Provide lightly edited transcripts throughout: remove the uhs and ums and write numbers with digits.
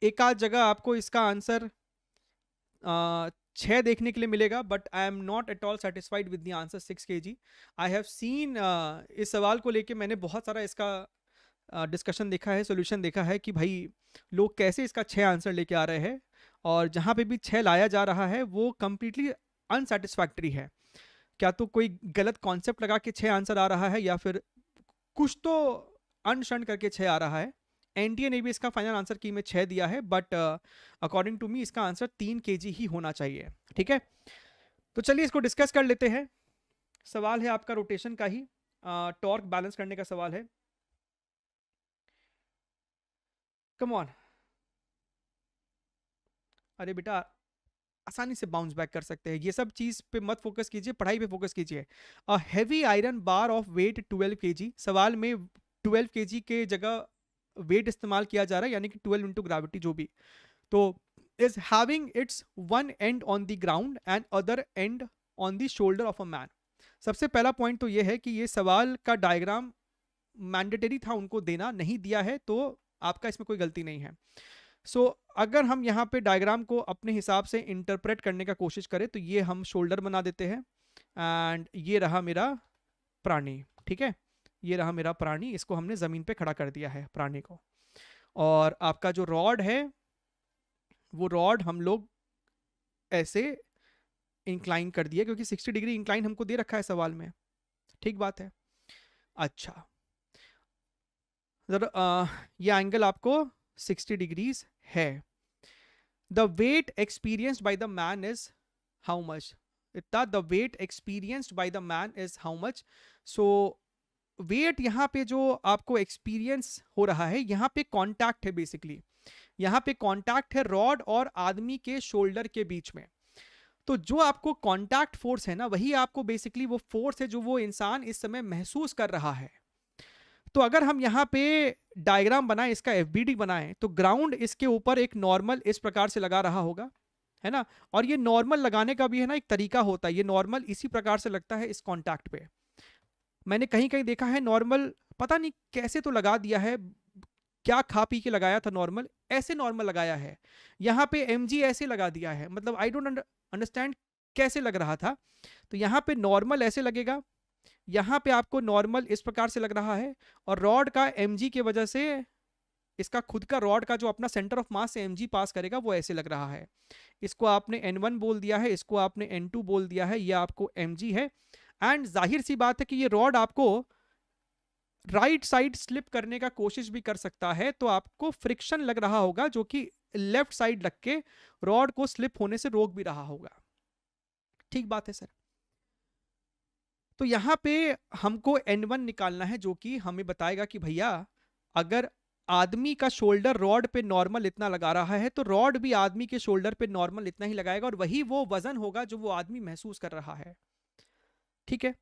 एक आध जगह आपको इसका आंसर 6 देखने के लिए मिलेगा, but I am not at all satisfied with the answer 6 kg। I have seen, इस सवाल को लेके मैंने बहुत सारा इसका डिस्कशन देखा है, सोल्यूशन देखा है कि भाई लोग कैसे इसका 6 आंसर लेके आ रहे हैं, और जहाँ पे भी 6 लाया जा रहा है वो कंप्लीटली अनसेटिस्फैक्ट्री है। क्या तो कोई गलत कॉन्सेप्ट लगा के 6 आंसर आ रहा है, या फिर कुछ तो अनशन करके 6 आ रहा है। एनटीए ने भी इसका फाइनल आंसर की में 6 दिया है, बट अकॉर्डिंग टू मी इसका आंसर 3 kg ही होना चाहिए। ठीक है, तो चलिए इसको डिस्कस कर लेते हैं। सवाल है आपका रोटेशन का ही, टॉर्क बैलेंस करने का सवाल है। कम ऑन, अरे बेटा आसानी से बाउंस बैक कर सकते हैं, ये सब चीज पे मत फोकस कीजिए, पढ़ाई पे फोकस कीजिए। A heavy iron bar of weight 12 kg, सवाल में 12 kg के जगह वेट इस्तेमाल किया जा रहा है, यानी कि 12 इंटू ग्रेविटी जो भी, तो is having its one and on the ground and other and on the shoulder of a man. सबसे पहला पॉइंट तो ये है कि ये सवाल का डायग्राम मैंडेटरी था उनको देना, नहीं दिया है तो आपका इसमें कोई गलती नहीं है। सो अगर हम यहाँ पे डायग्राम को अपने हिसाब से इंटरप्रेट करने का कोशिश करें, तो ये हम शोल्डर बना देते हैं, एंड ये रहा मेरा प्राणी। ठीक है, ये रहा मेरा प्राणी, इसको हमने जमीन पे खड़ा कर दिया है प्राणी को। और आपका जो रॉड है वो रॉड हम लोग ऐसे इंक्लाइन कर दिया, क्योंकि 60 डिग्री इंक्लाइन हमको दे रखा है सवाल में। ठीक बात है। अच्छा, ये एंगल आपको 60 डिग्रीज है। The weight experienced by the man is how much, इतना the weight experienced by the man is how much. So weight यहाँ पे जो आपको एक्सपीरियंस हो रहा है, यहाँ पे कांटेक्ट है बेसिकली, यहाँ पे कांटेक्ट है रॉड और आदमी के शोल्डर के बीच में। तो जो आपको कांटेक्ट फोर्स है ना, वही आपको बेसिकली वो फोर्स है जो वो इंसान इस समय महसूस कर रहा है। तो अगर हम यहाँ पे डायग्राम बनाएं, इसका एफबीडी बनाएं, तो ग्राउंड इसके ऊपर एक नॉर्मल इस प्रकार से लगा रहा होगा, है ना। और ये नॉर्मल लगाने का भी है ना एक तरीका होता है, ये नॉर्मल इसी प्रकार से लगता है इस कॉन्टैक्ट पे। मैंने कहीं कहीं देखा है नॉर्मल, पता नहीं कैसे तो लगा दिया है, क्या खा पी के लगाया था नॉर्मल, ऐसे नॉर्मल लगाया है। यहाँ पे एमजी ऐसे लगा दिया है, मतलब आई डोंट अंडरस्टैंड कैसे लग रहा था। तो यहाँ पे नॉर्मल ऐसे लगेगा, यहाँ पे आपको नॉर्मल इस प्रकार से लग रहा है, और रॉड का एमजी की वजह से इसका खुद का रॉड का जो अपना सेंटर ऑफ मास से एमजी पास करेगा वो ऐसे लग रहा है। इसको आपने N1 बोल दिया है, इसको आपने N2 बोल दिया है, ये आपको mg है। एंड जाहिर सी बात है कि ये रॉड आपको राइट साइड स्लिप करने का कोशिश भी कर सकता है, तो आपको फ्रिक्शन लग रहा होगा जो कि लेफ्ट साइड लग के रॉड को स्लिप होने से रोक भी रहा होगा। ठीक बात है सर। तो यहां पे हमको N1 निकालना है, जो कि हमें बताएगा कि भैया अगर आदमी का शोल्डर रॉड पे नॉर्मल इतना लगा रहा है, तो रॉड भी आदमी के शोल्डर पे नॉर्मल इतना ही लगाएगा, और वही वो वजन होगा जो वो आदमी महसूस कर रहा है। ठीक है।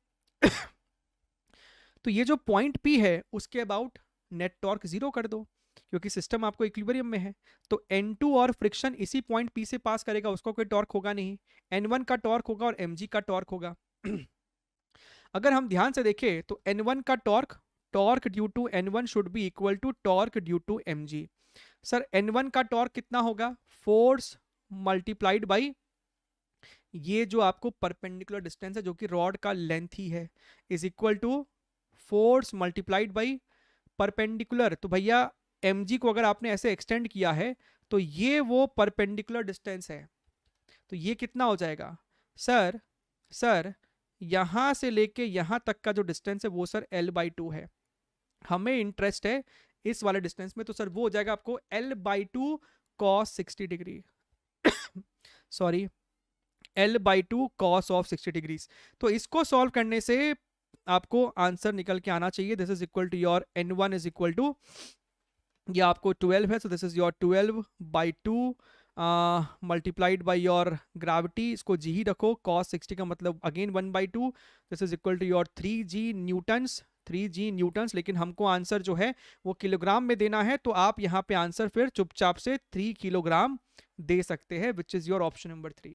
तो ये जो पॉइंट P है उसके अबाउट नेट टॉर्क 0 कर दो, क्योंकि सिस्टम आपको इक्विलिब्रियम में है। तो N2 और फ्रिक्शन इसी पॉइंट P से पास करेगा, उसका कोई टॉर्क होगा नहीं, N1 का टॉर्क होगा और mg का टॉर्क होगा। अगर हम ध्यान से देखें तो N1 का torque due to N1 should be equal to torque due to mg। Sir N1 का टॉर्क कितना होगा, फोर्स मल्टीप्लाइड बाई ये जो आपको परपेंडिकुलर डिस्टेंस है जो कि रॉड का लेंथ ही है, is equal to force multiplied by perpendicular. तो भैया mg को अगर आपने ऐसे एक्सटेंड किया है तो ये वो परपेंडिकुलर डिस्टेंस है, तो ये कितना हो जाएगा सर यहां से लेके यहां तक का जो डिस्टेंस है वो सर L/2 है। हमें इंटरेस्ट है इस वाले डिस्टेंस में, तो सर वो हो जाएगा आपको L/2 cos 60 degree sorry L/2 cos of 60 degrees. तो इसको सॉल्व करने से आपको आंसर निकल के आना चाहिए, this is equal to your N1 is equal to, ये आपको 12 है, so this is your 12/2 multiplied by your gravity, इसको जी ही रखो, cos 60 का मतलब again 1/2, this is equal to your 3g newtons, 3g newtons. लेकिन हमको आंसर जो है वो किलोग्राम में देना है, तो आप यहाँ पे आंसर फिर चुपचाप से 3 किलोग्राम दे सकते हैं, which is your option number 3।